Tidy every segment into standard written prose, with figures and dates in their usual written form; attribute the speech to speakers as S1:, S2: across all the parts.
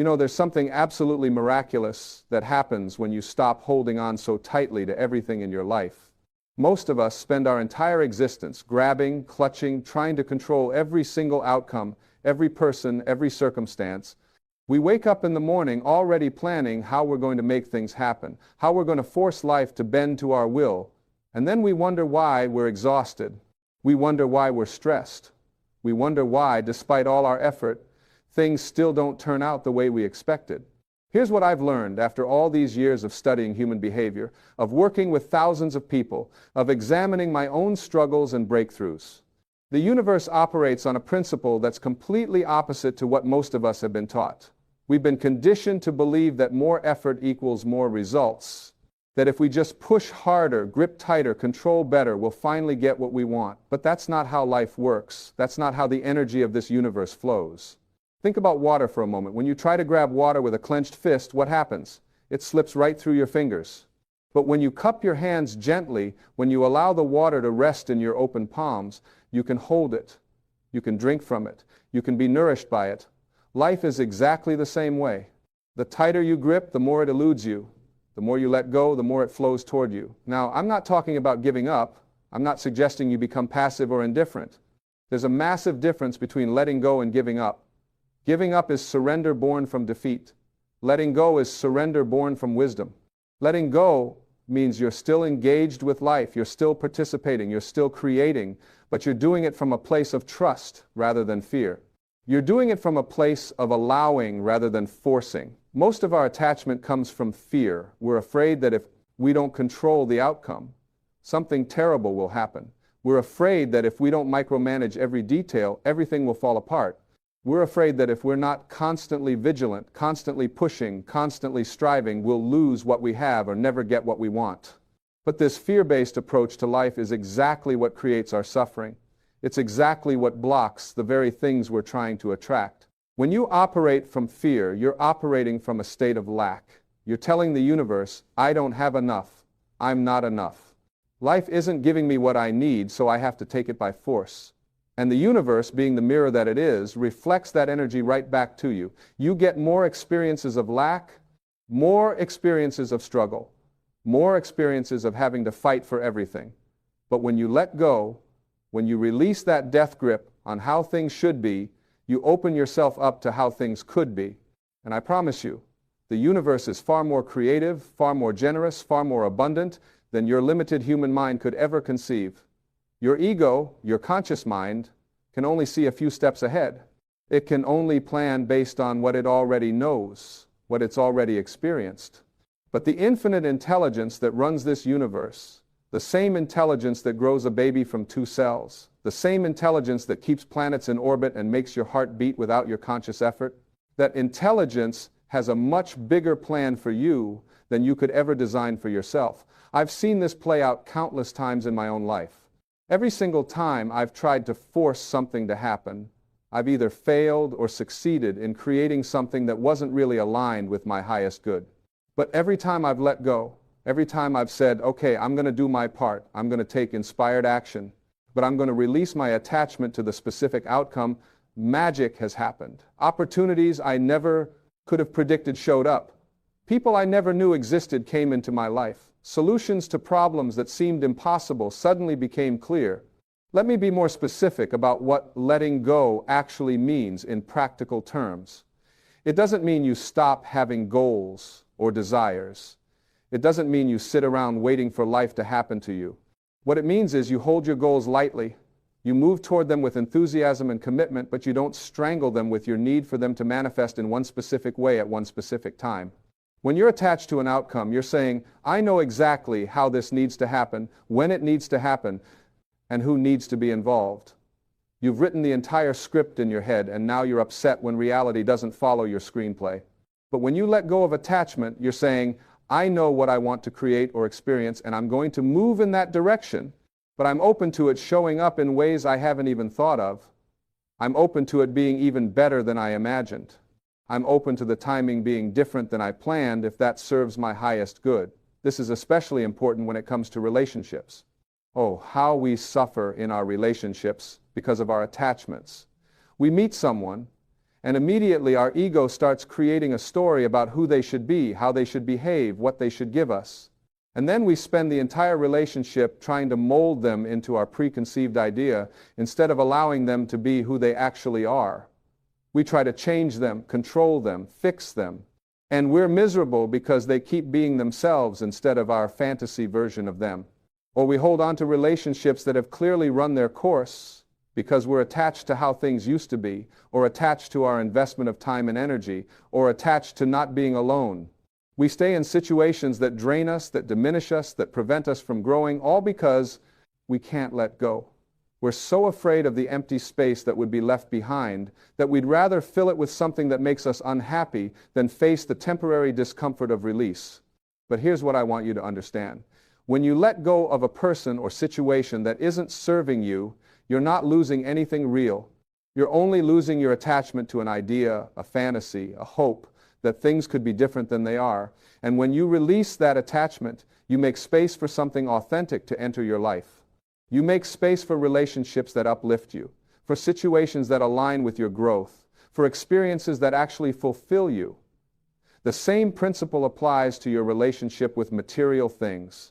S1: You know, there's something absolutely miraculous that happens when you stop holding on so tightly to everything in your life. Most of us spend our entire existence grabbing, clutching, trying to control every single outcome, every person, every circumstance. We wake up in the morning already planning how we're going to make things happen, how we're going to force life to bend to our will, and then we wonder why we're exhausted. We wonder why we're stressed. We wonder why, despite all our effort, things still don't turn out the way we expected. Here's what I've learned after all these years of studying human behavior, of working with thousands of people, of examining my own struggles and breakthroughs. The universe operates on a principle that's completely opposite to what most of us have been taught. We've been conditioned to believe that more effort equals more results, that if we just push harder, grip tighter, control better, we'll finally get what we want. But that's not how life works. That's not how the energy of this universe flows. Think about water for a moment. When you try to grab water with a clenched fist, what happens? It slips right through your fingers. But when you cup your hands gently, when you allow the water to rest in your open palms, you can hold it. You can drink from it. You can be nourished by it. Life is exactly the same way. The tighter you grip, the more it eludes you. The more you let go, the more it flows toward you. Now, I'm not talking about giving up. I'm not suggesting you become passive or indifferent. There's a massive difference between letting go and giving up. Giving up is surrender born from defeat. Letting go is surrender born from wisdom. Letting go means you're still engaged with life, you're still participating, you're still creating, but you're doing it from a place of trust rather than fear. You're doing it from a place of allowing rather than forcing. Most of our attachment comes from fear. We're afraid that if we don't control the outcome, something terrible will happen. We're afraid that if we don't micromanage every detail, everything will fall apart. We're afraid that if we're not constantly vigilant, constantly pushing, constantly striving, we'll lose what we have or never get what we want. But this fear-based approach to life is exactly what creates our suffering. It's exactly what blocks the very things we're trying to attract. When you operate from fear, you're operating from a state of lack. You're telling the universe, I don't have enough. I'm not enough. Life isn't giving me what I need, so I have to take it by force. And the universe, being the mirror that it is, reflects that energy right back to you. You get more experiences of lack, more experiences of struggle, more experiences of having to fight for everything. But when you let go, when you release that death grip on how things should be, you open yourself up to how things could be. And I promise you, the universe is far more creative, far more generous, far more abundant than your limited human mind could ever conceive. Your ego, your conscious mind, can only see a few steps ahead. It can only plan based on what it already knows, what it's already experienced. But the infinite intelligence that runs this universe, the same intelligence that grows a baby from 2 cells, the same intelligence that keeps planets in orbit and makes your heart beat without your conscious effort, that intelligence has a much bigger plan for you than you could ever design for yourself. I've seen this play out countless times in my own life. Every single time I've tried to force something to happen, I've either failed or succeeded in creating something that wasn't really aligned with my highest good. But every time I've let go, every time I've said, okay, I'm going to do my part, I'm going to take inspired action, but I'm going to release my attachment to the specific outcome, magic has happened. Opportunities I never could have predicted showed up. People I never knew existed came into my life. Solutions to problems that seemed impossible suddenly became clear. Let me be more specific about what letting go actually means in practical terms. It doesn't mean you stop having goals or desires. It doesn't mean you sit around waiting for life to happen to you. What it means is you hold your goals lightly. You move toward them with enthusiasm and commitment, but you don't strangle them with your need for them to manifest in one specific way at one specific time. When you're attached to an outcome, you're saying, I know exactly how this needs to happen, when it needs to happen, and who needs to be involved. You've written the entire script in your head, and now you're upset when reality doesn't follow your screenplay. But when you let go of attachment, you're saying, I know what I want to create or experience, and I'm going to move in that direction, but I'm open to it showing up in ways I haven't even thought of. I'm open to it being even better than I imagined. I'm open to the timing being different than I planned if that serves my highest good. This is especially important when it comes to relationships. Oh, how we suffer in our relationships because of our attachments. We meet someone, And immediately our ego starts creating a story about who they should be, how they should behave, what they should give us. And then we spend the entire relationship trying to mold them into our preconceived idea instead of allowing them to be who they actually are. We try to change them, control them, fix them. And we're miserable because they keep being themselves instead of our fantasy version of them. Or we hold on to relationships that have clearly run their course because we're attached to how things used to be, or attached to our investment of time and energy, or attached to not being alone. We stay in situations that drain us, that diminish us, that prevent us from growing, all because we can't let go. We're so afraid of the empty space that would be left behind that we'd rather fill it with something that makes us unhappy than face the temporary discomfort of release. But here's what I want you to understand. When you let go of a person or situation that isn't serving you, you're not losing anything real. You're only losing your attachment to an idea, a fantasy, a hope that things could be different than they are. And when you release that attachment, you make space for something authentic to enter your life. You make space for relationships that uplift you, for situations that align with your growth, for experiences that actually fulfill you. The same principle applies to your relationship with material things.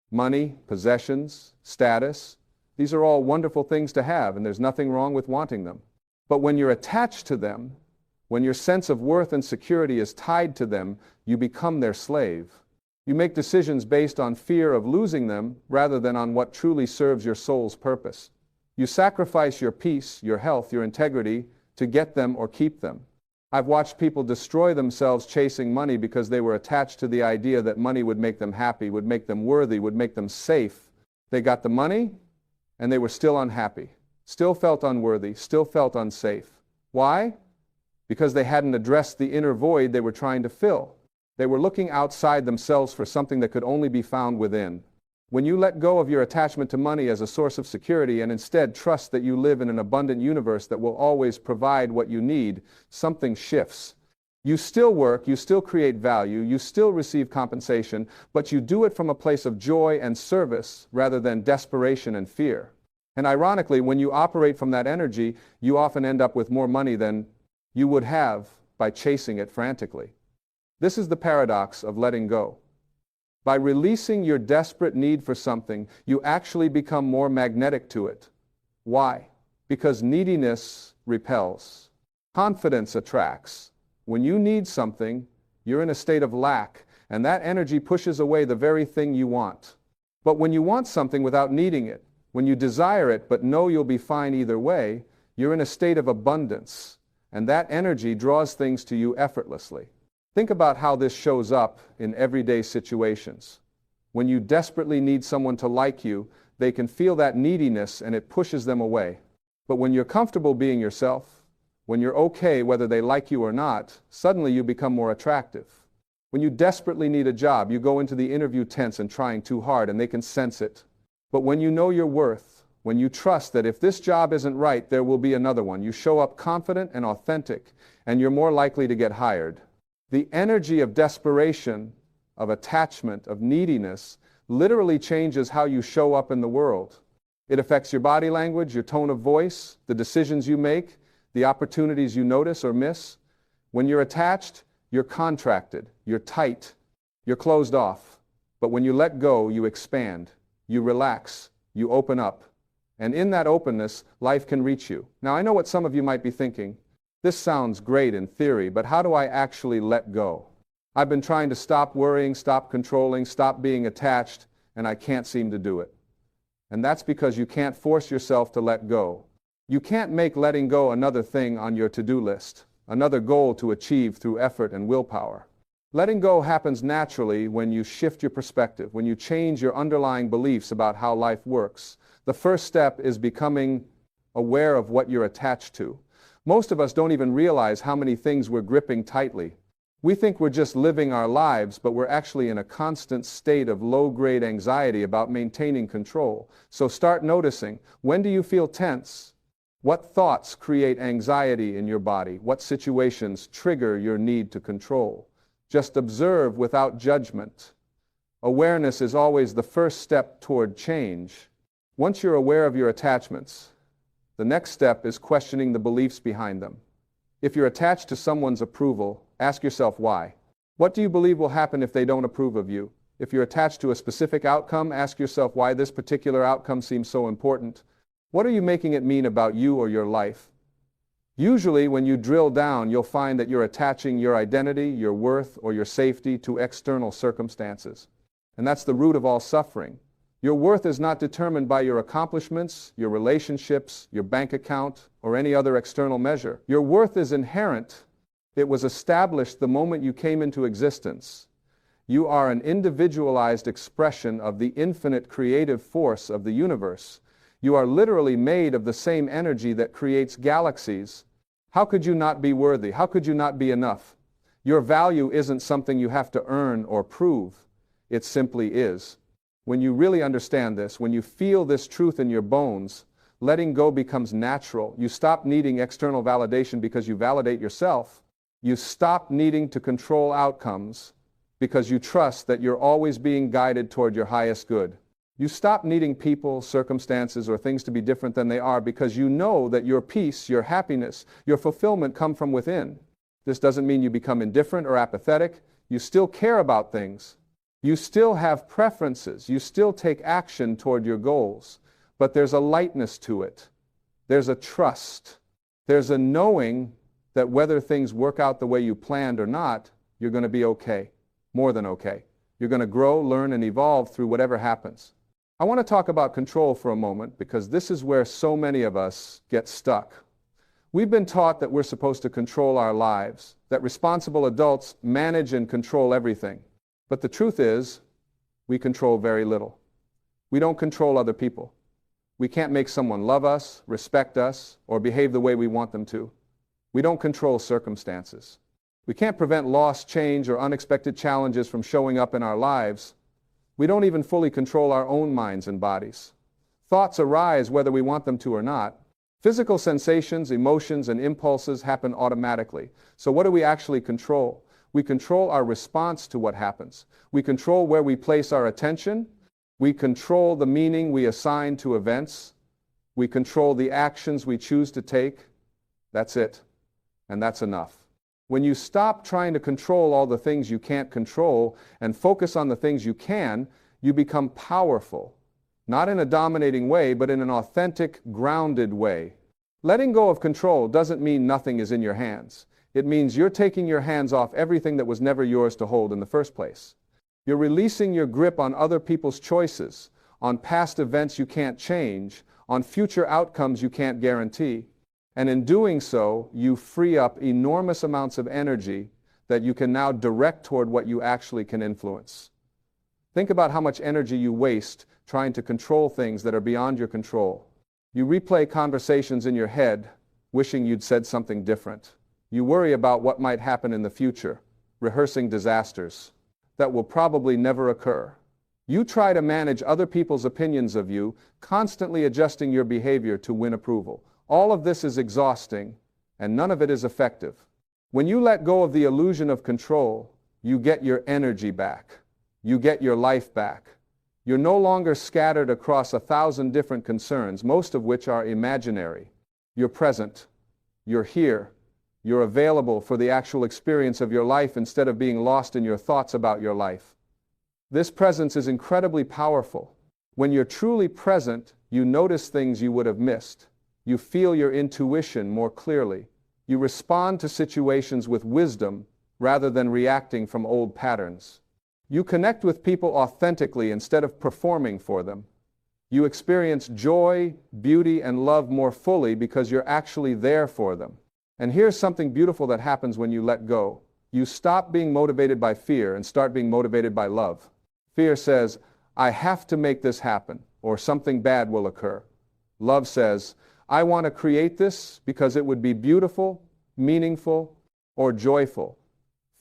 S1: Money, possessions, status, these are all wonderful things to have, and there's nothing wrong with wanting them. But when you're attached to them, when your sense of worth and security is tied to them, you become their slave. You make decisions based on fear of losing them rather than on what truly serves your soul's purpose. You sacrifice your peace, your health, your integrity to get them or keep them. I've watched people destroy themselves chasing money because they were attached to the idea that money would make them happy, would make them worthy, would make them safe. They got the money, and they were still unhappy, still felt unworthy, still felt unsafe. Why? Because they hadn't addressed the inner void they were trying to fill. They were looking outside themselves for something that could only be found within. When you let go of your attachment to money as a source of security and instead trust that you live in an abundant universe that will always provide what you need, something shifts. You still work, you still create value, you still receive compensation, but you do it from a place of joy and service rather than desperation and fear. And ironically, when you operate from that energy, you often end up with more money than you would have by chasing it frantically. This is the paradox of letting go. By releasing your desperate need for something, you actually become more magnetic to it. Why? Because neediness repels. Confidence attracts. When you need something, you're in a state of lack, and that energy pushes away the very thing you want. But when you want something without needing it, when you desire it but know you'll be fine either way, you're in a state of abundance, and that energy draws things to you effortlessly. Think about how this shows up in everyday situations. When you desperately need someone to like you, they can feel that neediness and it pushes them away. But when you're comfortable being yourself, when you're okay whether they like you or not, suddenly you become more attractive. When you desperately need a job, you go into the interview tense and trying too hard, and they can sense it. But when you know your worth, when you trust that if this job isn't right, there will be another one, you show up confident and authentic, and you're more likely to get hired. The energy of desperation, of attachment, of neediness, literally changes how you show up in the world. It affects your body language, your tone of voice, the decisions you make, the opportunities you notice or miss. When you're attached, you're contracted, you're tight, you're closed off. But when you let go, you expand, you relax, you open up. And in that openness, life can reach you. Now, I know what some of you might be thinking. This sounds great in theory, but how do I actually let go? I've been trying to stop worrying, stop controlling, stop being attached, and I can't seem to do it. And that's because you can't force yourself to let go. You can't make letting go another thing on your to-do list, another goal to achieve through effort and willpower. Letting go happens naturally when you shift your perspective, when you change your underlying beliefs about how life works. The first step is becoming aware of what you're attached to. Most of us don't even realize how many things we're gripping tightly. We think we're just living our lives, but we're actually in a constant state of low-grade anxiety about maintaining control. So start noticing, when do you feel tense? What thoughts create anxiety in your body? What situations trigger your need to control? Just observe without judgment. Awareness is always the first step toward change. Once you're aware of your attachments, the next step is questioning the beliefs behind them. If you're attached to someone's approval, ask yourself why. What do you believe will happen if they don't approve of you? If you're attached to a specific outcome, ask yourself why this particular outcome seems so important. What are you making it mean about you or your life? Usually, when you drill down, you'll find that you're attaching your identity, your worth, or your safety to external circumstances. And that's the root of all suffering. Your worth is not determined by your accomplishments, your relationships, your bank account, or any other external measure. Your worth is inherent. It was established the moment you came into existence. You are an individualized expression of the infinite creative force of the universe. You are literally made of the same energy that creates galaxies. How could you not be worthy? How could you not be enough? Your value isn't something you have to earn or prove. It simply is. When you really understand this, when you feel this truth in your bones, letting go becomes natural. You stop needing external validation because you validate yourself. You stop needing to control outcomes because you trust that you're always being guided toward your highest good. You stop needing people, circumstances, or things to be different than they are because you know that your peace, your happiness, your fulfillment come from within. This doesn't mean you become indifferent or apathetic. You still care about things. You still have preferences. You still take action toward your goals. But there's a lightness to it. There's a trust. There's a knowing that whether things work out the way you planned or not, you're going to be okay. More than okay. You're going to grow, learn, and evolve through whatever happens. I want to talk about control for a moment because this is where so many of us get stuck. We've been taught that we're supposed to control our lives, that responsible adults manage and control everything. But the truth is, we control very little. We don't control other people. We can't make someone love us, respect us, or behave the way we want them to. We don't control circumstances. We can't prevent loss, change, or unexpected challenges from showing up in our lives. We don't even fully control our own minds and bodies. Thoughts arise whether we want them to or not. Physical sensations, emotions, and impulses happen automatically. So what do we actually control? We control our response to what happens. We control where we place our attention. We control the meaning we assign to events. We control the actions we choose to take. That's it. And that's enough. When you stop trying to control all the things you can't control and focus on the things you can, you become powerful. Not in a dominating way, but in an authentic, grounded way. Letting go of control doesn't mean nothing is in your hands. It means you're taking your hands off everything that was never yours to hold in the first place. You're releasing your grip on other people's choices, on past events you can't change, on future outcomes you can't guarantee. And in doing so, you free up enormous amounts of energy that you can now direct toward what you actually can influence. Think about how much energy you waste trying to control things that are beyond your control. You replay conversations in your head, wishing you'd said something different. You worry about what might happen in the future, rehearsing disasters that will probably never occur. You try to manage other people's opinions of you, constantly adjusting your behavior to win approval. All of this is exhausting, and none of it is effective. When you let go of the illusion of control, you get your energy back. You get your life back. You're no longer scattered across 1,000 different concerns, most of which are imaginary. You're present. You're here. You're available for the actual experience of your life instead of being lost in your thoughts about your life. This presence is incredibly powerful. When you're truly present, you notice things you would have missed. You feel your intuition more clearly. You respond to situations with wisdom rather than reacting from old patterns. You connect with people authentically instead of performing for them. You experience joy, beauty, and love more fully because you're actually there for them. And here's something beautiful that happens when you let go. You stop being motivated by fear and start being motivated by love. Fear says, I have to make this happen, or something bad will occur. Love says, I want to create this because it would be beautiful, meaningful, or joyful.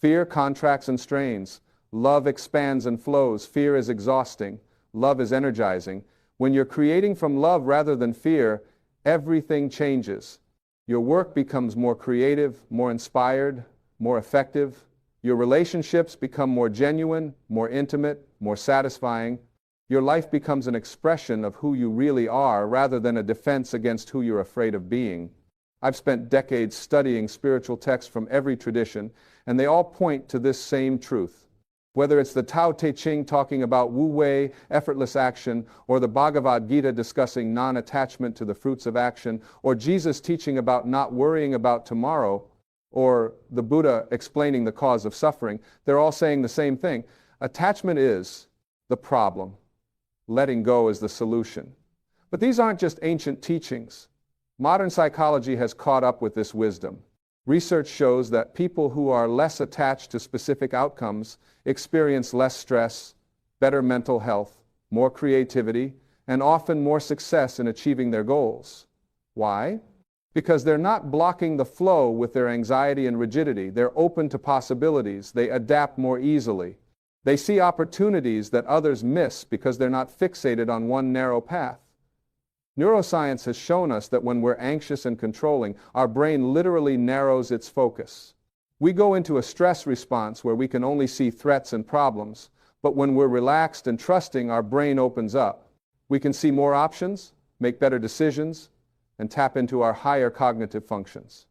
S1: Fear contracts and strains. Love expands and flows. Fear is exhausting. Love is energizing. When you're creating from love rather than fear, everything changes. Your work becomes more creative, more inspired, more effective. Your relationships become more genuine, more intimate, more satisfying. Your life becomes an expression of who you really are rather than a defense against who you're afraid of being. I've spent decades studying spiritual texts from every tradition, and they all point to this same truth. Whether it's the Tao Te Ching talking about Wu Wei, effortless action, or the Bhagavad Gita discussing non-attachment to the fruits of action, or Jesus teaching about not worrying about tomorrow, or the Buddha explaining the cause of suffering, they're all saying the same thing. Attachment is the problem. Letting go is the solution. But these aren't just ancient teachings. Modern psychology has caught up with this wisdom. Research shows that people who are less attached to specific outcomes experience less stress, better mental health, more creativity, and often more success in achieving their goals. Why? Because they're not blocking the flow with their anxiety and rigidity. They're open to possibilities. They adapt more easily. They see opportunities that others miss because they're not fixated on one narrow path. Neuroscience has shown us that when we're anxious and controlling, our brain literally narrows its focus. We go into a stress response where we can only see threats and problems, but when we're relaxed and trusting, our brain opens up. We can see more options, make better decisions, and tap into our higher cognitive functions.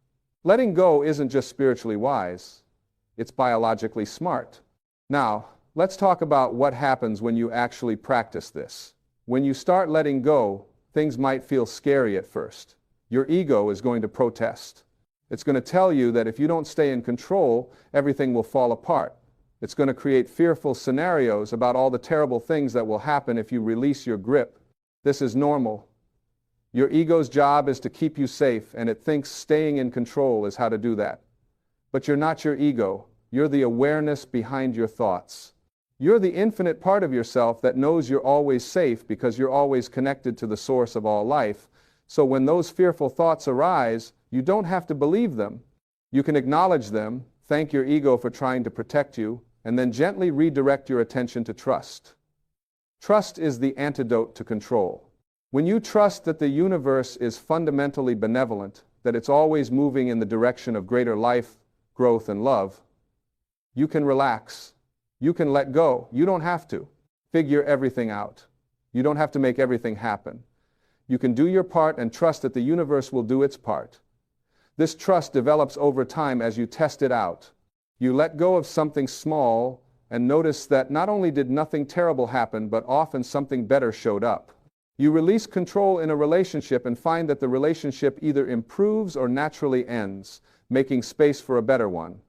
S1: Letting go isn't just spiritually wise, it's biologically smart. Now, let's talk about what happens when you actually practice this. When you start letting go, things might feel scary at first. Your ego is going to protest. It's going to tell you that if you don't stay in control, everything will fall apart. It's going to create fearful scenarios about all the terrible things that will happen if you release your grip. This is normal. Your ego's job is to keep you safe, and it thinks staying in control is how to do that. But you're not your ego. You're the awareness behind your thoughts. You're the infinite part of yourself that knows you're always safe because you're always connected to the source of all life. So when those fearful thoughts arise, you don't have to believe them. You can acknowledge them, thank your ego for trying to protect you, and then gently redirect your attention to trust. Trust is the antidote to control. When you trust that the universe is fundamentally benevolent, that it's always moving in the direction of greater life, growth, and love, you can relax. You can let go. You don't have to figure everything out. You don't have to make everything happen. You can do your part and trust that the universe will do its part. This trust develops over time as you test it out. You let go of something small and notice that not only did nothing terrible happen, but often something better showed up. You release control in a relationship and find that the relationship either improves or naturally ends, making space for a better one.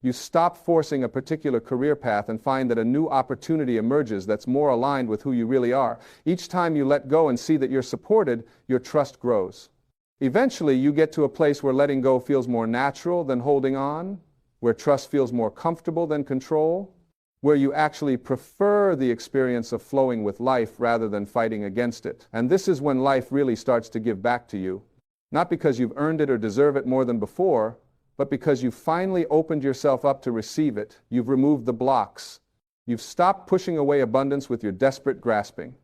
S1: You stop forcing a particular career path and find that a new opportunity emerges that's more aligned with who you really are. Each time you let go and see that you're supported, your trust grows. Eventually, you get to a place where letting go feels more natural than holding on, where trust feels more comfortable than control, where you actually prefer the experience of flowing with life rather than fighting against it. And this is when life really starts to give back to you, not because you've earned it or deserve it more than before, but because you've finally opened yourself up to receive it. You've removed the blocks. You've stopped pushing away abundance with your desperate grasping.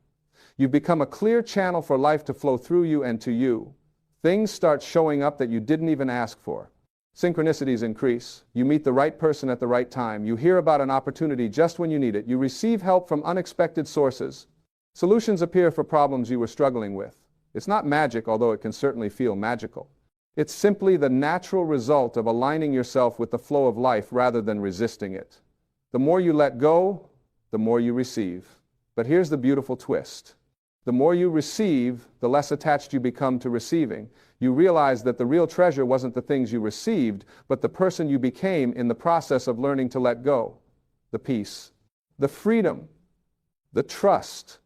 S1: You've become a clear channel for life to flow through you and to you. Things start showing up that you didn't even ask for. Synchronicities increase. You meet the right person at the right time. You hear about an opportunity just when you need it. You receive help from unexpected sources. Solutions appear for problems you were struggling with. It's not magic, although it can certainly feel magical. It's simply the natural result of aligning yourself with the flow of life rather than resisting it. The more you let go, the more you receive. But here's the beautiful twist. The more you receive, the less attached you become to receiving. You realize that the real treasure wasn't the things you received, but the person you became in the process of learning to let go. The peace, the freedom, the trust,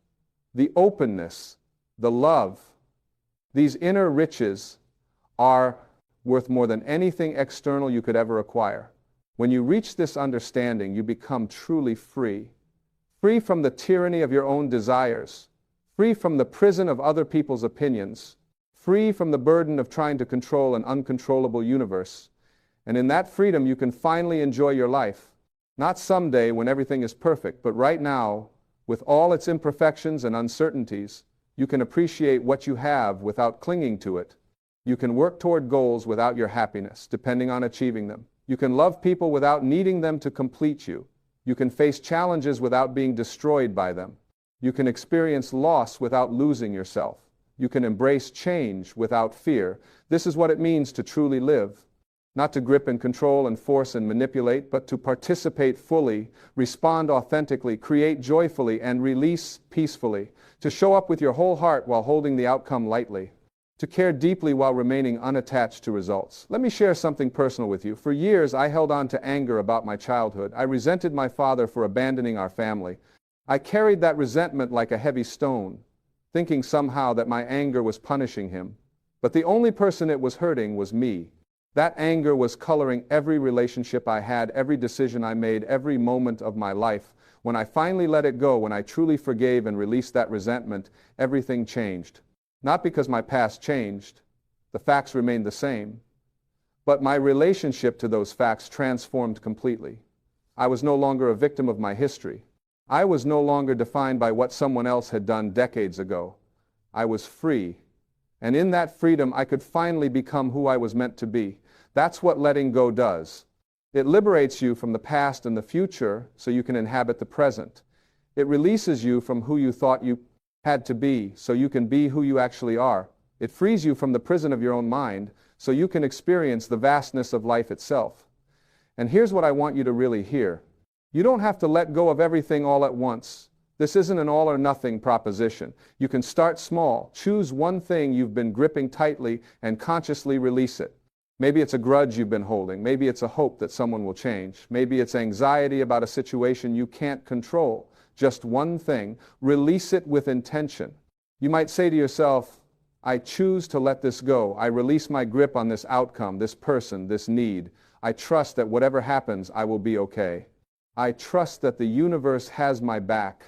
S1: the openness, the love. These inner riches are worth more than anything external you could ever acquire. When you reach this understanding, you become truly free. Free from the tyranny of your own desires. Free from the prison of other people's opinions. Free from the burden of trying to control an uncontrollable universe. And in that freedom, you can finally enjoy your life. Not someday when everything is perfect, but right now, with all its imperfections and uncertainties, you can appreciate what you have without clinging to it. You can work toward goals without your happiness, depending on achieving them. You can love people without needing them to complete you. You can face challenges without being destroyed by them. You can experience loss without losing yourself. You can embrace change without fear. This is what it means to truly live. Not to grip and control and force and manipulate, but to participate fully, respond authentically, create joyfully, and release peacefully. To show up with your whole heart while holding the outcome lightly. To care deeply while remaining unattached to results. Let me share something personal with you. For years, I held on to anger about my childhood. I resented my father for abandoning our family. I carried that resentment like a heavy stone, thinking somehow that my anger was punishing him. But the only person it was hurting was me. That anger was coloring every relationship I had, every decision I made, every moment of my life. When I finally let it go, when I truly forgave and released that resentment, everything changed. Not because my past changed, the facts remained the same, but my relationship to those facts transformed completely. I was no longer a victim of my history. I was no longer defined by what someone else had done decades ago. I was free, and in that freedom I could finally become who I was meant to be. That's what letting go does. It liberates you from the past and the future so you can inhabit the present. It releases you from who you thought you had to be so you can be who you actually are. It frees you from the prison of your own mind so you can experience the vastness of life itself. And here's what I want you to really hear. You don't have to let go of everything all at once. This isn't an all or nothing proposition. You can start small, choose one thing you've been gripping tightly and consciously release it. Maybe it's a grudge you've been holding. Maybe it's a hope that someone will change. Maybe it's anxiety about a situation you can't control. Just one thing. Release it with intention. You might say to yourself, I choose to let this go. I release my grip on this outcome, this person, this need. I trust that whatever happens, I will be okay. I trust that the universe has my back.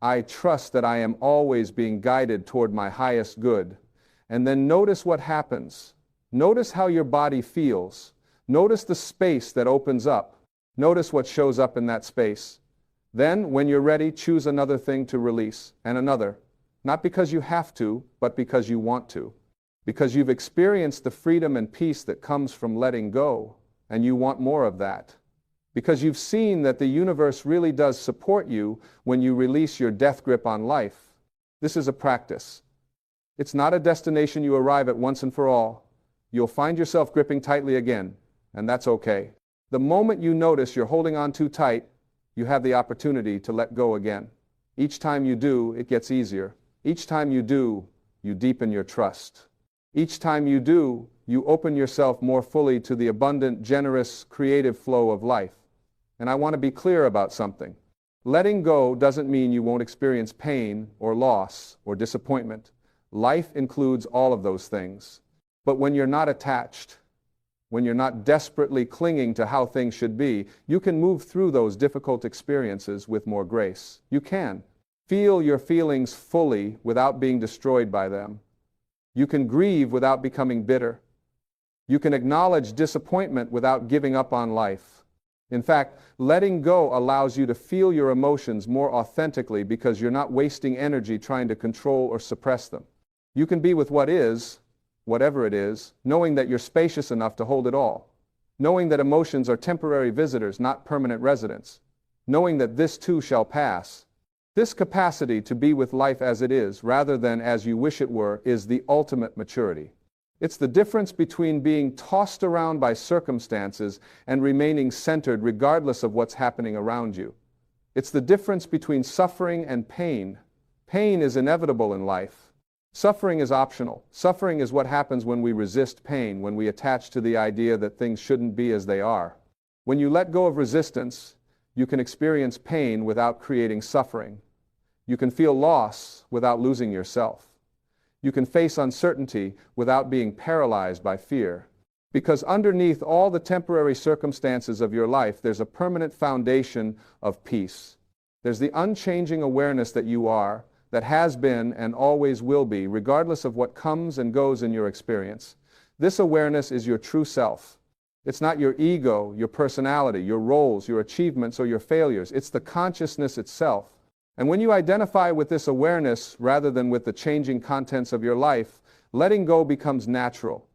S1: I trust that I am always being guided toward my highest good. And then notice what happens. Notice how your body feels. Notice the space that opens up. Notice what shows up in that space. Then, when you're ready, choose another thing to release, and another. Not because you have to, but because you want to. Because you've experienced the freedom and peace that comes from letting go, and you want more of that. Because you've seen that the universe really does support you when you release your death grip on life. This is a practice. It's not a destination you arrive at once and for all. You'll find yourself gripping tightly again, and that's okay. The moment you notice you're holding on too tight, you have the opportunity to let go again. Each time you do, it gets easier. Each time you do, you deepen your trust. Each time you do, you open yourself more fully to the abundant, generous, creative flow of life. And I want to be clear about something. Letting go doesn't mean you won't experience pain or loss or disappointment. Life includes all of those things. But when you're not attached, when you're not desperately clinging to how things should be, you can move through those difficult experiences with more grace. You can. Feel your feelings fully without being destroyed by them. You can grieve without becoming bitter. You can acknowledge disappointment without giving up on life. In fact, letting go allows you to feel your emotions more authentically because you're not wasting energy trying to control or suppress them. You can be with what is, whatever it is, knowing that you're spacious enough to hold it all. Knowing that emotions are temporary visitors, not permanent residents. Knowing that this too shall pass. This capacity to be with life as it is, rather than as you wish it were, is the ultimate maturity. It's the difference between being tossed around by circumstances and remaining centered regardless of what's happening around you. It's the difference between suffering and pain. Pain is inevitable in life. Suffering is optional. Suffering is what happens when we resist pain, when we attach to the idea that things shouldn't be as they are. When you let go of resistance, you can experience pain without creating suffering. You can feel loss without losing yourself. You can face uncertainty without being paralyzed by fear. Because underneath all the temporary circumstances of your life, there's a permanent foundation of peace. There's the unchanging awareness that you are, that has been and always will be, regardless of what comes and goes in your experience. This awareness is your true self. It's not your ego, your personality, your roles, your achievements, or your failures. It's the consciousness itself. And when you identify with this awareness rather than with the changing contents of your life, letting go becomes natural,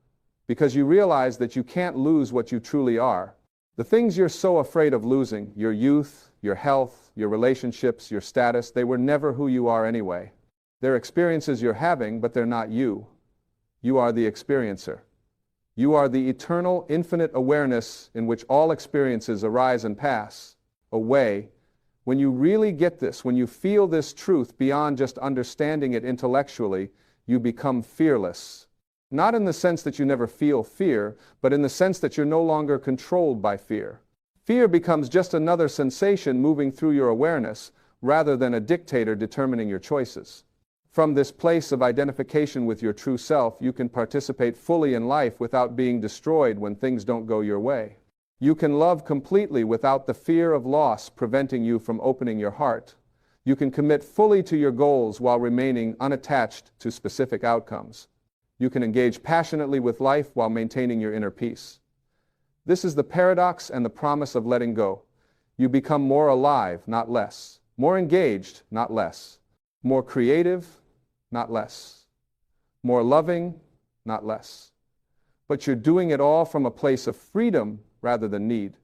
S1: because you realize that you can't lose what you truly are. The things you're so afraid of losing, your youth, your health, your relationships, your status, they were never who you are anyway. They're experiences you're having, but they're not you. You are the experiencer. You are the eternal, infinite awareness in which all experiences arise and pass away. When you really get this, when you feel this truth beyond just understanding it intellectually, you become fearless. Not in the sense that you never feel fear, but in the sense that you're no longer controlled by fear. Fear becomes just another sensation moving through your awareness, rather than a dictator determining your choices. From this place of identification with your true self, you can participate fully in life without being destroyed when things don't go your way. You can love completely without the fear of loss preventing you from opening your heart. You can commit fully to your goals while remaining unattached to specific outcomes. You can engage passionately with life while maintaining your inner peace. This is the paradox and the promise of letting go. You become more alive, not less. More engaged, not less. More creative, not less. More loving, not less. But you're doing it all from a place of freedom rather than need,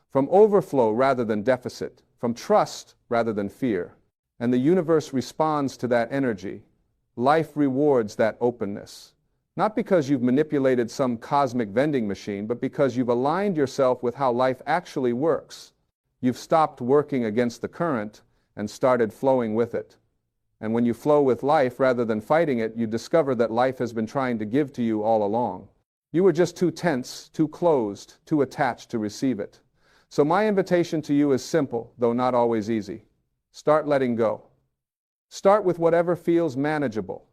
S1: from overflow rather than deficit, from trust rather than fear. And the universe responds to that energy. Life rewards that openness. Not because you've manipulated some cosmic vending machine, but because you've aligned yourself with how life actually works. You've stopped working against the current and started flowing with it. And when you flow with life rather than fighting it, you discover that life has been trying to give to you all along. You were just too tense, too closed, too attached to receive it. So my invitation to you is simple, though not always easy. Start letting go. Start with whatever feels manageable.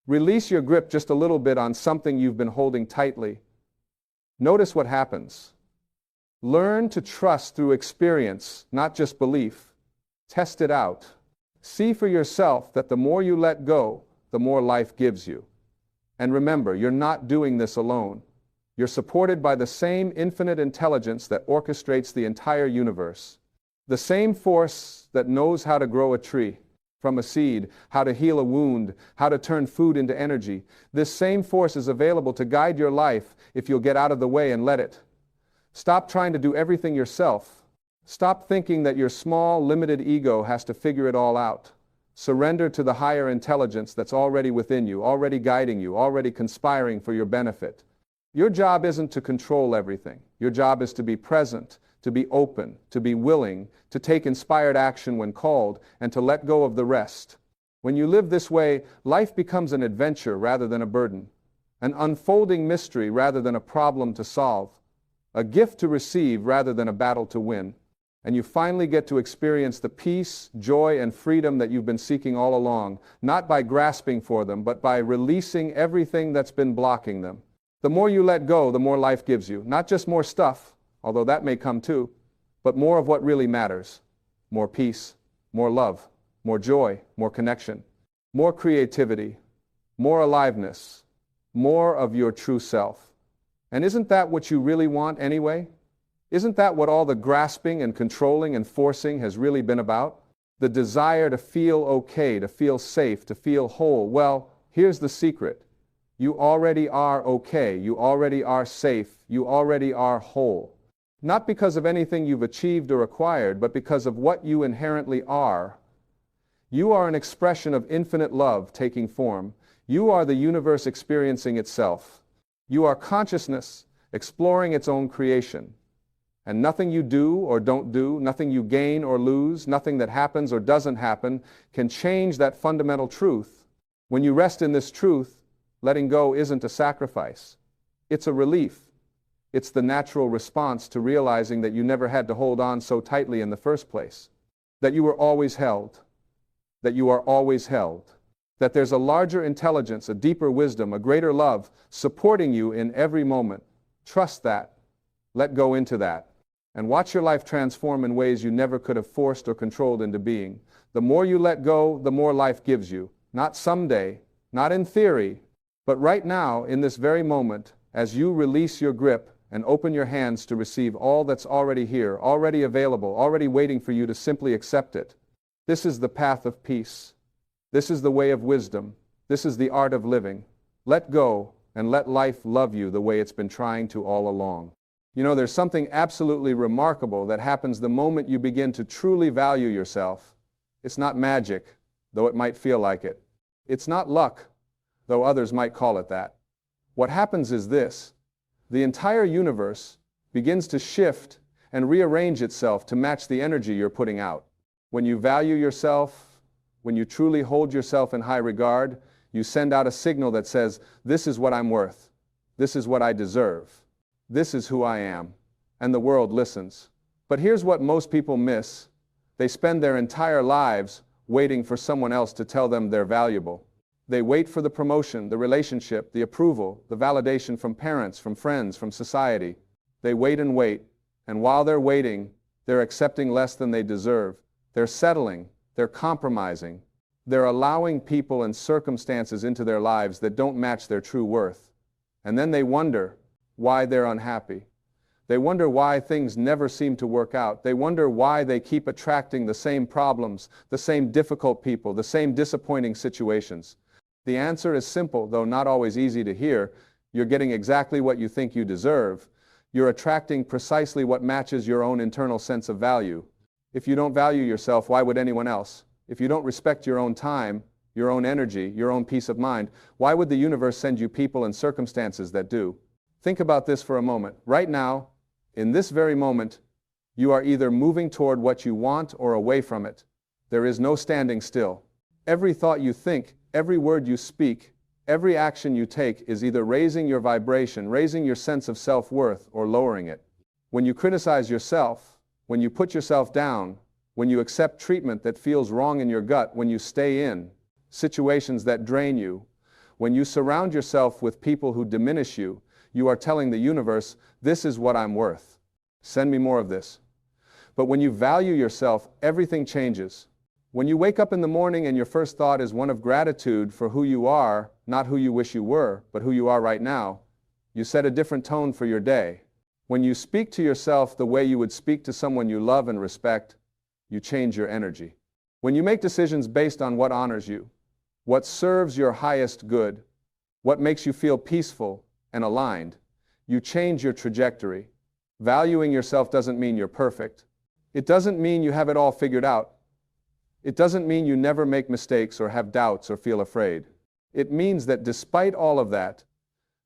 S1: Release your grip just a little bit on something you've been holding tightly. Notice what happens. Learn to trust through experience, not just belief. Test it out. See for yourself that the more you let go, the more life gives you. And remember, you're not doing this alone. You're supported by the same infinite intelligence that orchestrates the entire universe. The same force that knows how to grow a tree from a seed, how to heal a wound, how to turn food into energy. This same force is available to guide your life if you'll get out of the way and let it. Stop trying to do everything yourself. Stop thinking that your small, limited ego has to figure it all out. Surrender to the higher intelligence that's already within you, already guiding you, already conspiring for your benefit. Your job isn't to control everything. Your job is to be present, to be open, to be willing, to take inspired action when called, and to let go of the rest. When you live this way, life becomes an adventure rather than a burden, an unfolding mystery rather than a problem to solve, a gift to receive rather than a battle to win. And you finally get to experience the peace, joy, and freedom that you've been seeking all along, not by grasping for them, but by releasing everything that's been blocking them. The more you let go, the more life gives you. Not just more stuff, although that may come too, but more of what really matters. More peace, more love, more joy, more connection, more creativity, more aliveness, more of your true self. And isn't that what you really want anyway? Isn't that what all the grasping and controlling and forcing has really been about? The desire to feel okay, to feel safe, to feel whole. Well, here's the secret. You already are okay. You already are safe. You already are whole. Not because of anything you've achieved or acquired, but because of what you inherently are. You are an expression of infinite love taking form. You are the universe experiencing itself. You are consciousness exploring its own creation. And nothing you do or don't do, nothing you gain or lose, nothing that happens or doesn't happen can change that fundamental truth. When you rest in this truth, letting go isn't a sacrifice. It's a relief. It's the natural response to realizing that you never had to hold on so tightly in the first place, that you were always held, that you are always held, that there's a larger intelligence, a deeper wisdom, a greater love supporting you in every moment. Trust that. Let go into that. And watch your life transform in ways you never could have forced or controlled into being. The more you let go, the more life gives you. Not someday, not in theory, but right now, in this very moment, as you release your grip and open your hands to receive all that's already here, already available, already waiting for you to simply accept it. This is the path of peace. This is the way of wisdom. This is the art of living. Let go and let life love you the way it's been trying to all along. You know, there's something absolutely remarkable that happens the moment you begin to truly value yourself. It's not magic, though it might feel like it. It's not luck, though others might call it that. What happens is this: the entire universe begins to shift and rearrange itself to match the energy you're putting out. When you value yourself, when you truly hold yourself in high regard, you send out a signal that says, this is what I'm worth. This is what I deserve. This is who I am. And the world listens. But here's what most people miss. They spend their entire lives waiting for someone else to tell them they're valuable. They wait for the promotion, the relationship, the approval, the validation from parents, from friends, from society. They wait, and while they're waiting, they're accepting less than they deserve. They're settling, they're compromising. They're allowing people and circumstances into their lives that don't match their true worth. And then they wonder why they're unhappy. They wonder why things never seem to work out. They wonder why they keep attracting the same problems, the same difficult people, the same disappointing situations. The answer is simple, though not always easy to hear. You're getting exactly what you think you deserve. You're attracting precisely what matches your own internal sense of value. If you don't value yourself, why would anyone else? If you don't respect your own time, your own energy, your own peace of mind, why would the universe send you people and circumstances that do? Think about this for a moment. Right now, in this very moment, you are either moving toward what you want or away from it. There is no standing still. Every thought you think, every word you speak, every action you take is either raising your vibration, raising your sense of self-worth, or lowering it. When you criticize yourself, when you put yourself down, when you accept treatment that feels wrong in your gut, when you stay in situations that drain you, when you surround yourself with people who diminish you, you are telling the universe, this is what I'm worth. Send me more of this. But when you value yourself, everything changes. When you wake up in the morning and your first thought is one of gratitude for who you are, not who you wish you were, but who you are right now, you set a different tone for your day. When you speak to yourself the way you would speak to someone you love and respect, you change your energy. When you make decisions based on what honors you, what serves your highest good, what makes you feel peaceful and aligned, you change your trajectory. Valuing yourself doesn't mean you're perfect. It doesn't mean you have it all figured out. It doesn't mean you never make mistakes or have doubts or feel afraid. It means that despite all of that,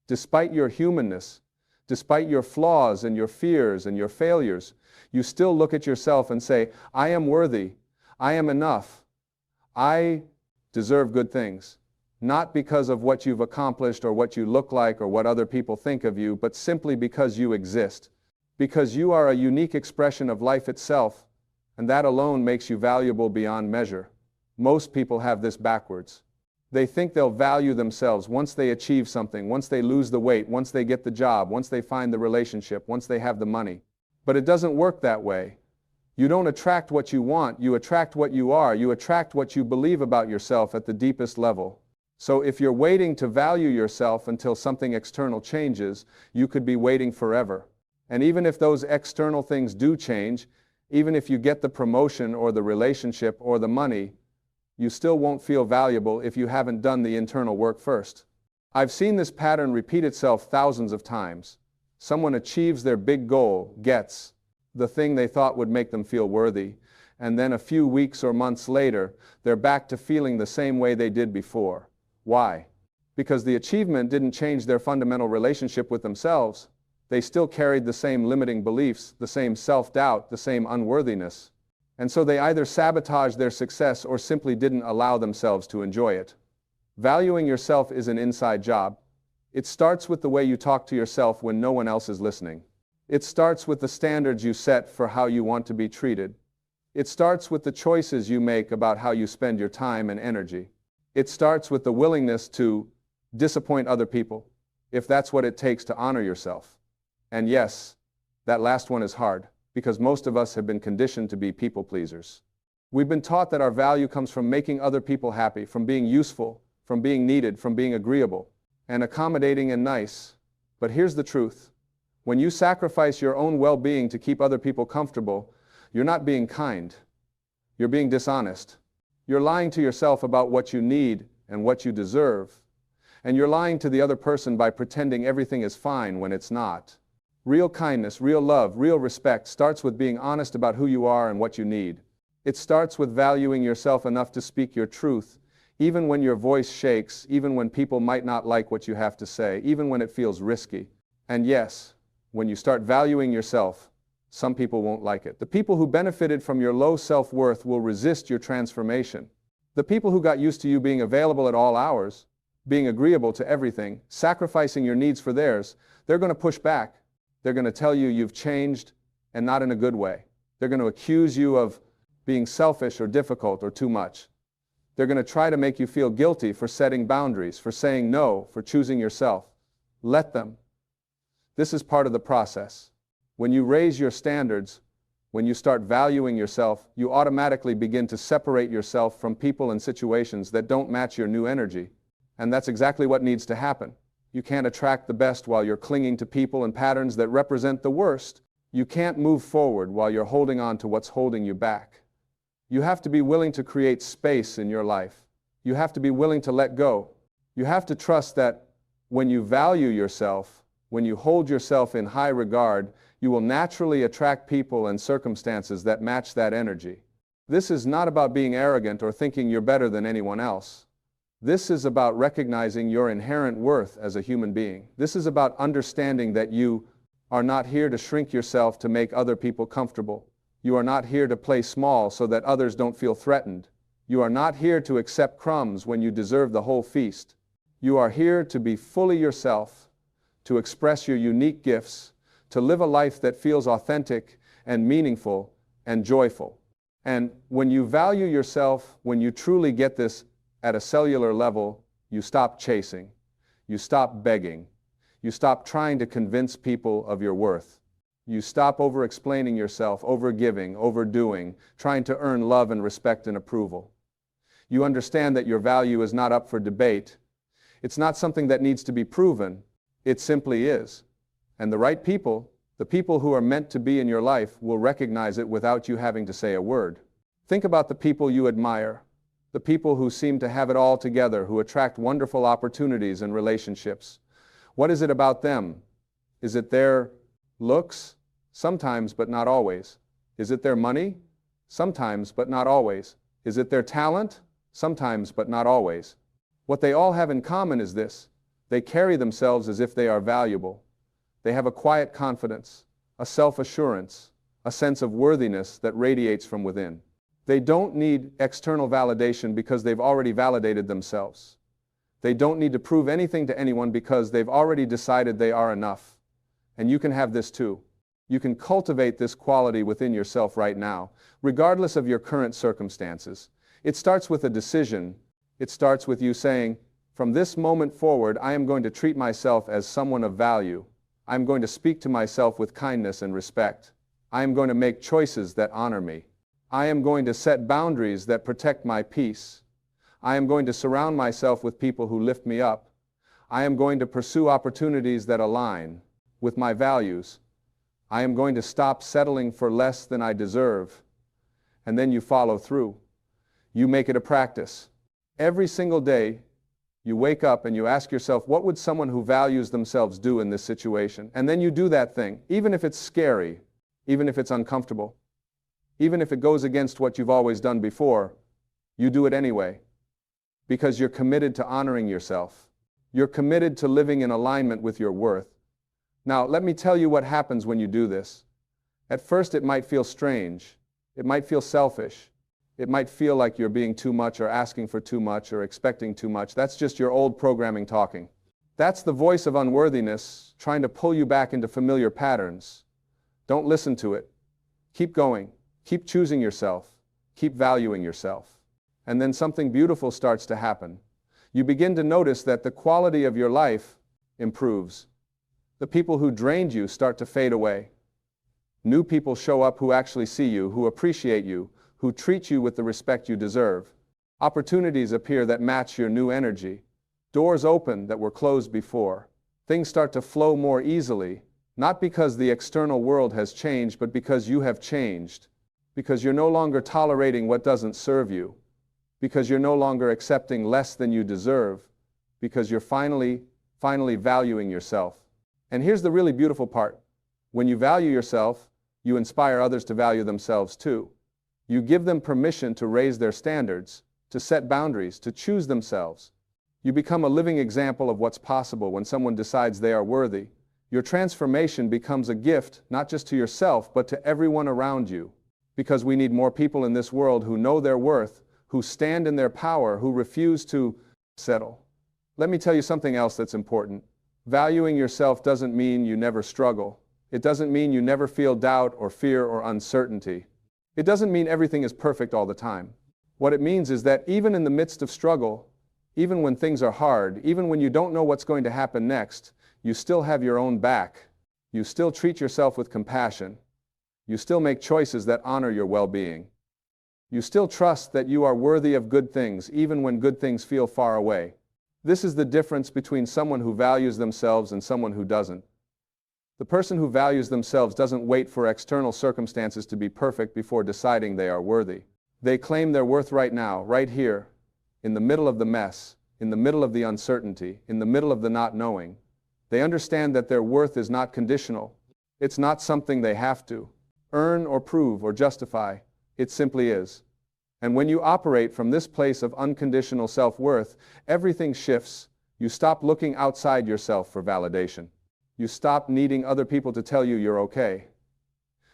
S1: despite your humanness, despite your flaws and your fears and your failures, you still look at yourself and say, I am worthy, I am enough, I deserve good things. Not because of what you've accomplished or what you look like or what other people think of you, but simply because you exist. Because you are a unique expression of life itself, and that alone makes you valuable beyond measure. Most people have this backwards. They think they'll value themselves once they achieve something, once they lose the weight, once they get the job, once they find the relationship, once they have the money. But it doesn't work that way. You don't attract what you want, you attract what you are, you attract what you believe about yourself at the deepest level. So if you're waiting to value yourself until something external changes, you could be waiting forever. And even if those external things do change, even if you get the promotion or the relationship or the money, you still won't feel valuable if you haven't done the internal work first. I've seen this pattern repeat itself thousands of times. Someone achieves their big goal, gets the thing they thought would make them feel worthy, and then a few weeks or months later, they're back to feeling the same way they did before. Why? Because the achievement didn't change their fundamental relationship with themselves. They still carried the same limiting beliefs, the same self-doubt, the same unworthiness. And so they either sabotaged their success or simply didn't allow themselves to enjoy it. Valuing yourself is an inside job. It starts with the way you talk to yourself when no one else is listening. It starts with the standards you set for how you want to be treated. It starts with the choices you make about how you spend your time and energy. It starts with the willingness to disappoint other people, if that's what it takes to honor yourself. And yes, that last one is hard, because most of us have been conditioned to be people pleasers. We've been taught that our value comes from making other people happy, from being useful, from being needed, from being agreeable, and accommodating and nice. But here's the truth. When you sacrifice your own well-being to keep other people comfortable, you're not being kind. You're being dishonest. You're lying to yourself about what you need and what you deserve. And you're lying to the other person by pretending everything is fine when it's not. Real kindness, real love, real respect starts with being honest about who you are and what you need. It starts with valuing yourself enough to speak your truth, even when your voice shakes, even when people might not like what you have to say, even when it feels risky. And yes, when you start valuing yourself, some people won't like it. The people who benefited from your low self-worth will resist your transformation. The people who got used to you being available at all hours, being agreeable to everything, sacrificing your needs for theirs, they're going to push back. They're going to tell you you've changed, and not in a good way. They're going to accuse you of being selfish or difficult or too much. They're going to try to make you feel guilty for setting boundaries, for saying no, for choosing yourself. Let them. This is part of the process. When you raise your standards, when you start valuing yourself, you automatically begin to separate yourself from people and situations that don't match your new energy. And that's exactly what needs to happen. You can't attract the best while you're clinging to people and patterns that represent the worst. You can't move forward while you're holding on to what's holding you back. You have to be willing to create space in your life. You have to be willing to let go. You have to trust that when you value yourself, when you hold yourself in high regard, you will naturally attract people and circumstances that match that energy. This is not about being arrogant or thinking you're better than anyone else. This is about recognizing your inherent worth as a human being. This is about understanding that you are not here to shrink yourself to make other people comfortable. You are not here to play small so that others don't feel threatened. You are not here to accept crumbs when you deserve the whole feast. You are here to be fully yourself, to express your unique gifts, to live a life that feels authentic and meaningful and joyful. And when you value yourself, when you truly get this at a cellular level, you stop chasing, you stop begging, you stop trying to convince people of your worth. You stop over-explaining yourself, over-giving, overdoing, trying to earn love and respect and approval. You understand that your value is not up for debate. It's not something that needs to be proven. It simply is. And the right people, the people who are meant to be in your life, will recognize it without you having to say a word. Think about the people you admire, the people who seem to have it all together, who attract wonderful opportunities and relationships. What is it about them? Is it their looks? Sometimes, but not always. Is it their money? Sometimes, but not always. Is it their talent? Sometimes, but not always. What they all have in common is this: they carry themselves as if they are valuable. They have a quiet confidence, a self-assurance, a sense of worthiness that radiates from within. They don't need external validation because they've already validated themselves. They don't need to prove anything to anyone because they've already decided they are enough. And you can have this too. You can cultivate this quality within yourself right now, regardless of your current circumstances. It starts with a decision. It starts with you saying, from this moment forward, I am going to treat myself as someone of value. I am going to speak to myself with kindness and respect. I am going to make choices that honor me. I am going to set boundaries that protect my peace. I am going to surround myself with people who lift me up. I am going to pursue opportunities that align with my values. I am going to stop settling for less than I deserve. And then you follow through. You make it a practice. Every single day, you wake up and you ask yourself, what would someone who values themselves do in this situation? And then you do that thing, even if it's scary, even if it's uncomfortable, even if it goes against what you've always done before, you do it anyway, because you're committed to honoring yourself. You're committed to living in alignment with your worth. Now, let me tell you what happens when you do this. At first, it might feel strange. It might feel selfish. It might feel like you're being too much or asking for too much or expecting too much. That's just your old programming talking. That's the voice of unworthiness trying to pull you back into familiar patterns. Don't listen to it. Keep going. Keep choosing yourself. Keep valuing yourself. And then something beautiful starts to happen. You begin to notice that the quality of your life improves. The people who drained you start to fade away. New people show up who actually see you, who appreciate you, who treat you with the respect you deserve. Opportunities appear that match your new energy. Doors open that were closed before. Things start to flow more easily, not because the external world has changed, but because you have changed. Because you're no longer tolerating what doesn't serve you. Because you're no longer accepting less than you deserve. Because you're finally valuing yourself. And here's the really beautiful part. When you value yourself, you inspire others to value themselves too. You give them permission to raise their standards. to set boundaries, to choose themselves. You become a living example of what's possible when someone decides they are worthy. Your transformation becomes a gift, not just to yourself, but to everyone around you. Because we need more people in this world who know their worth, who stand in their power, who refuse to settle. Let me tell you something else that's important. Valuing yourself doesn't mean you never struggle. It doesn't mean you never feel doubt or fear or uncertainty. It doesn't mean everything is perfect all the time. What it means is that even in the midst of struggle, even when things are hard, even when you don't know what's going to happen next, you still have your own back. You still treat yourself with compassion. You still make choices that honor your well-being. You still trust that you are worthy of good things, even when good things feel far away. This is the difference between someone who values themselves and someone who doesn't. The person who values themselves doesn't wait for external circumstances to be perfect before deciding they are worthy. They claim their worth right now, right here, in the middle of the mess, in the middle of the uncertainty, in the middle of the not knowing. They understand that their worth is not conditional. It's not something they have to earn or prove or justify. It simply is. And when you operate from this place of unconditional self-worth, everything shifts. You stop looking outside yourself for validation. You stop needing other people to tell you you're okay.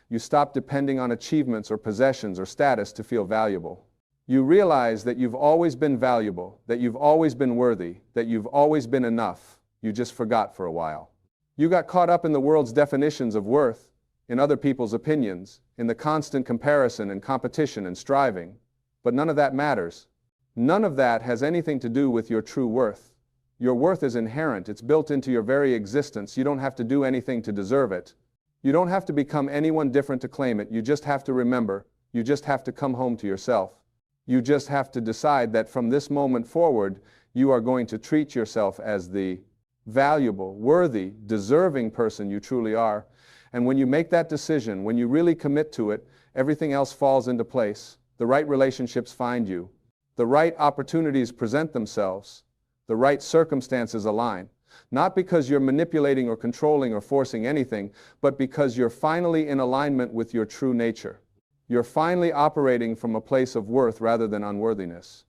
S1: You stop depending on achievements or possessions or status to feel valuable. You realize that you've always been valuable, that you've always been worthy, that you've always been enough. You just forgot for a while. You got caught up in the world's definitions of worth, in other people's opinions, in the constant comparison and competition and striving. But none of that matters. None of that has anything to do with your true worth. Your worth is inherent. It's built into your very existence. You don't have to do anything to deserve it. You don't have to become anyone different to claim it. You just have to remember. You just have to come home to yourself. You just have to decide that from this moment forward, you are going to treat yourself as the valuable, worthy, deserving person you truly are. And when you make that decision, when you really commit to it, everything else falls into place. The right relationships find you. The right opportunities present themselves. The right circumstances align. Not because you're manipulating or controlling or forcing anything, but because you're finally in alignment with your true nature. You're finally operating from a place of worth rather than unworthiness.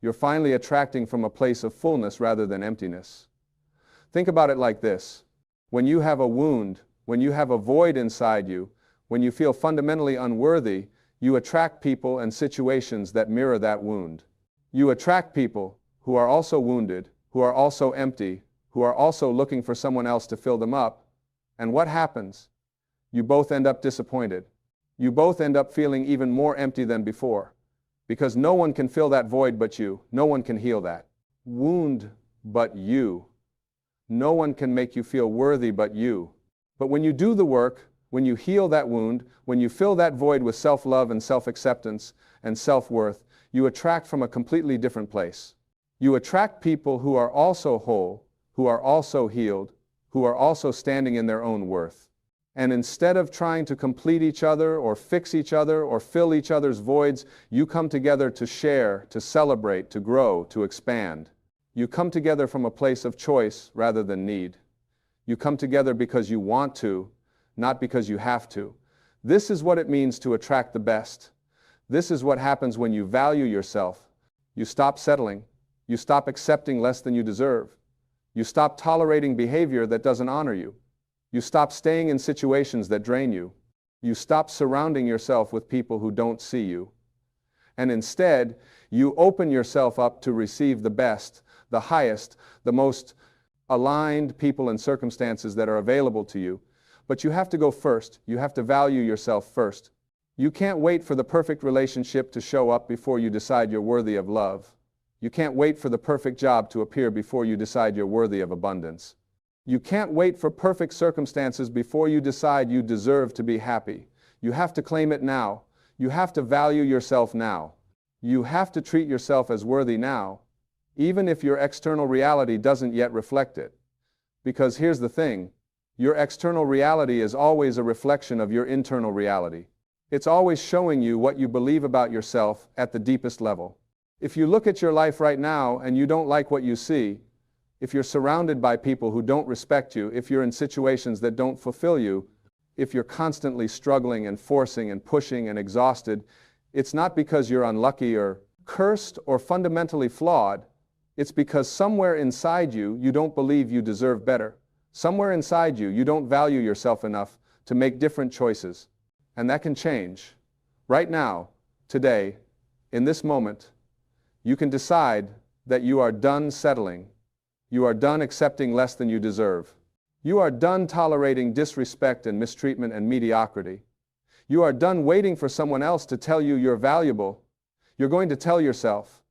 S1: You're finally attracting from a place of fullness rather than emptiness. Think about it like this. When you have a wound, when you have a void inside you, when you feel fundamentally unworthy, you attract people and situations that mirror that wound. You attract people who are also wounded, who are also empty, who are also looking for someone else to fill them up. And what happens? You both end up disappointed. You both end up feeling even more empty than before. Because no one can fill that void but you. No one can heal that wound but you. No one can make you feel worthy but you. But when you do the work, when you heal that wound, when you fill that void with self-love and self-acceptance and self-worth, you attract from a completely different place. You attract people who are also whole, who are also healed, who are also standing in their own worth. And instead of trying to complete each other or fix each other or fill each other's voids, you come together to share, to celebrate, to grow, to expand. You come together from a place of choice rather than need. You come together because you want to, not because you have to. This is what it means to attract the best. This is what happens when you value yourself. You stop settling. You stop accepting less than you deserve. You stop tolerating behavior that doesn't honor you. You stop staying in situations that drain you. You stop surrounding yourself with people who don't see you. And instead, you open yourself up to receive the best, the highest, the most aligned people and circumstances that are available to you. But you have to go first. You have to value yourself first. You can't wait for the perfect relationship to show up before you decide you're worthy of love. You can't wait for the perfect job to appear before you decide you're worthy of abundance. You can't wait for perfect circumstances before you decide you deserve to be happy. You have to claim it now. You have to value yourself now. You have to treat yourself as worthy now, even if your external reality doesn't yet reflect it. Because here's the thing, your external reality is always a reflection of your internal reality. It's always showing you what you believe about yourself at the deepest level. If you look at your life right now and you don't like what you see, if you're surrounded by people who don't respect you, if you're in situations that don't fulfill you, if you're constantly struggling and forcing and pushing and exhausted, it's not because you're unlucky or cursed, or fundamentally flawed, it's because somewhere inside you, you don't believe you deserve better. Somewhere inside you, you don't value yourself enough to make different choices. And that can change. Right now, today, in this moment, you can decide that you are done settling. You are done accepting less than you deserve. You are done tolerating disrespect and mistreatment and mediocrity. You are done waiting for someone else to tell you you're valuable. You're going to tell yourself.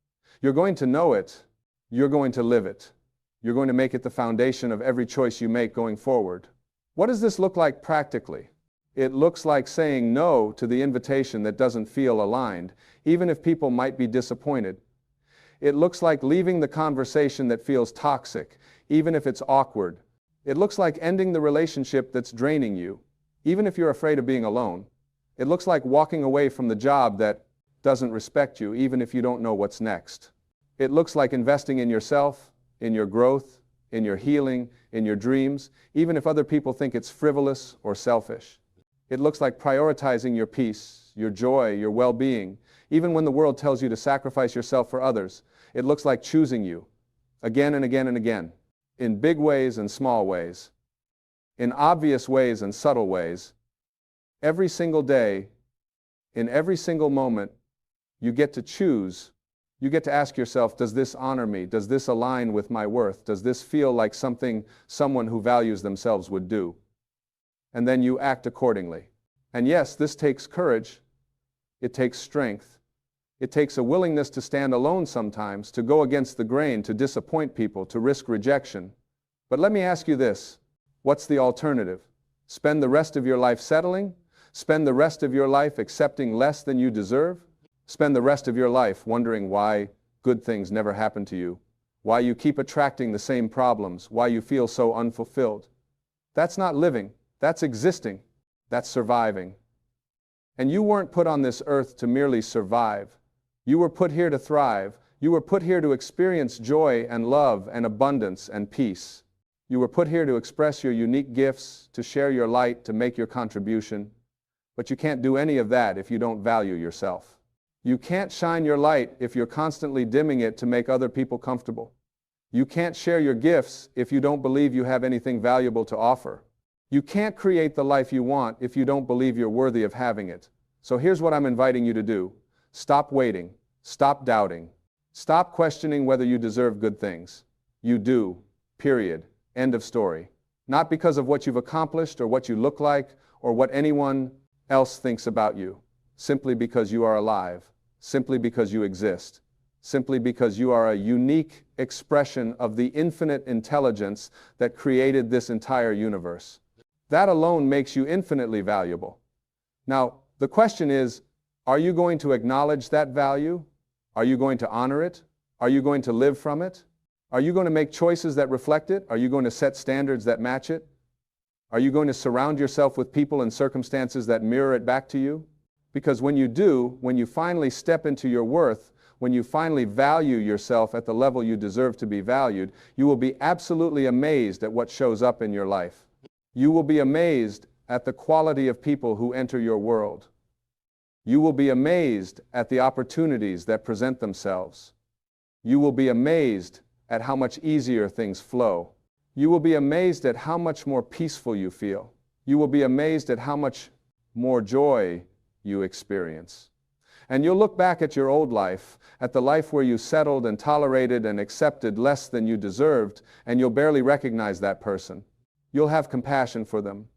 S1: You're going to know it. You're going to live it. You're going to make it the foundation of every choice you make going forward. What does this look like practically? It looks like saying no to the invitation that doesn't feel aligned, even if people might be disappointed. It looks like leaving the conversation that feels toxic, even if it's awkward. It looks like ending the relationship that's draining you, even if you're afraid of being alone. It looks like walking away from the job that doesn't respect you, even if you don't know what's next. It looks like investing in yourself, in your growth, in your healing, in your dreams, even if other people think it's frivolous or selfish. It looks like prioritizing your peace, your joy, your well-being, even when the world tells you to sacrifice yourself for others. It looks like choosing you, again and again and again, in big ways and small ways, in obvious ways and subtle ways. Every single day, in every single moment, you get to choose. You get to ask yourself, does this honor me? Does this align with my worth? Does this feel like something someone who values themselves would do? And then you act accordingly. And yes, this takes courage. It takes strength. It takes a willingness to stand alone sometimes, to go against the grain, to disappoint people, to risk rejection. But let me ask you this. What's the alternative? Spend the rest of your life settling? Spend the rest of your life accepting less than you deserve? Spend the rest of your life wondering why good things never happen to you, why you keep attracting the same problems, why you feel so unfulfilled. That's not living. That's existing. That's surviving. And you weren't put on this earth to merely survive. You were put here to thrive. You were put here to experience joy and love and abundance and peace. You were put here to express your unique gifts, to share your light, to make your contribution. But you can't do any of that if you don't value yourself. You can't shine your light if you're constantly dimming it to make other people comfortable. You can't share your gifts if you don't believe you have anything valuable to offer. You can't create the life you want if you don't believe you're worthy of having it. So here's what I'm inviting you to do. Stop waiting. Stop doubting. Stop questioning whether you deserve good things. You do. Period. End of story. Not because of what you've accomplished or what you look like or what anyone else thinks about you. Simply because you are alive. Simply because you exist. Simply because you are a unique expression of the infinite intelligence that created this entire universe. That alone makes you infinitely valuable. Now, the question is, are you going to acknowledge that value? Are you going to honor it? Are you going to live from it? Are you going to make choices that reflect it? Are you going to set standards that match it? Are you going to surround yourself with people and circumstances that mirror it back to you? Because when you do, when you finally step into your worth, when you finally value yourself at the level you deserve to be valued, you will be absolutely amazed at what shows up in your life. You will be amazed at the quality of people who enter your world. You will be amazed at the opportunities that present themselves. You will be amazed at how much easier things flow. You will be amazed at how much more peaceful you feel. You will be amazed at how much more joy you experience. And you'll look back at your old life, at the life where you settled and tolerated and accepted less than you deserved, and you'll barely recognize that person. You'll have compassion for them.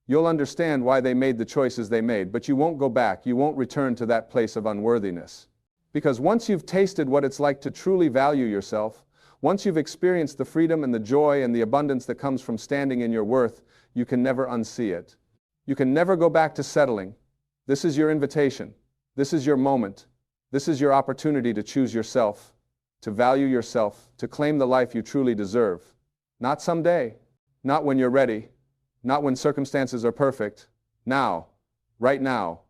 S1: You'll understand why they made the choices they made, but you won't go back. You won't return to that place of unworthiness. Because once you've tasted what it's like to truly value yourself, once you've experienced the freedom and the joy and the abundance that comes from standing in your worth, you can never unsee it. You can never go back to settling. This is your invitation. This is your moment. This is your opportunity to choose yourself, to value yourself, to claim the life you truly deserve. Not someday, not when you're ready, not when circumstances are perfect. Now, right now,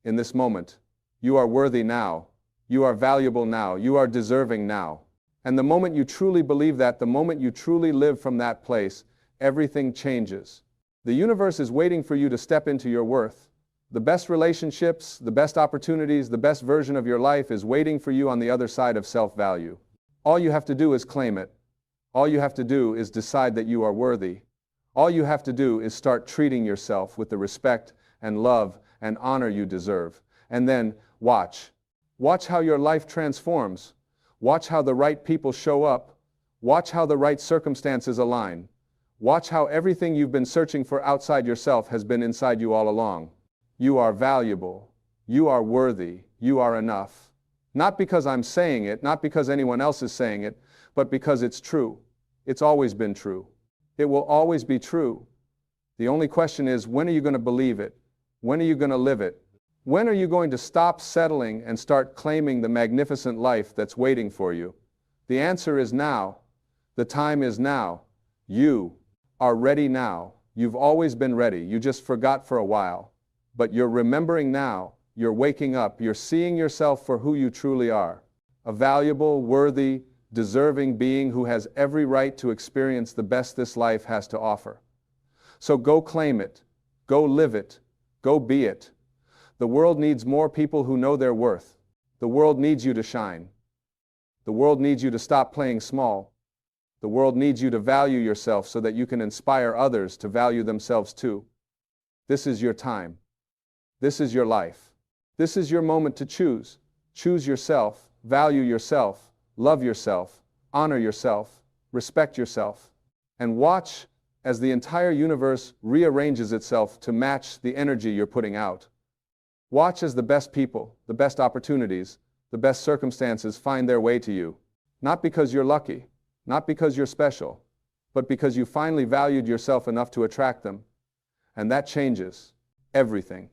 S1: in this moment. You are worthy now. You are valuable now. You are deserving now. And the moment you truly believe that, the moment you truly live from that place, everything changes. The universe is waiting for you to step into your worth. The best relationships, the best opportunities, the best version of your life is waiting for you on the other side of self-value. All you have to do is claim it. All you have to do is decide that you are worthy. All you have to do is start treating yourself with the respect and love and honor you deserve. And then watch. Watch how your life transforms. Watch how the right people show up. Watch how the right circumstances align. Watch how everything you've been searching for outside yourself has been inside you all along. You are valuable. You are worthy. You are enough. Not because I'm saying it, not because anyone else is saying it, but because it's true. It's always been true. It will always be true. The only question is, when are you going to believe it? When are you going to live it? When are you going to stop settling and start claiming the magnificent life that's waiting for you? The answer is now. The time is now. You are ready now. You've always been ready. You just forgot for a while. But you're remembering now. You're waking up. You're seeing yourself for who you truly are. A valuable, worthy, deserving being who has every right to experience the best this life has to offer. So go claim it. Go live it. Go be it. The world needs more people who know their worth. The world needs you to shine. The world needs you to stop playing small. The world needs you to value yourself so that you can inspire others to value themselves too. This is your time. This is your life. This is your moment to choose. Choose yourself, value yourself, love yourself, honor yourself, respect yourself, and watch as the entire universe rearranges itself to match the energy you're putting out. Watch as the best people, the best opportunities, the best circumstances find their way to you. Not because you're lucky, not because you're special, but because you finally valued yourself enough to attract them. And that changes everything.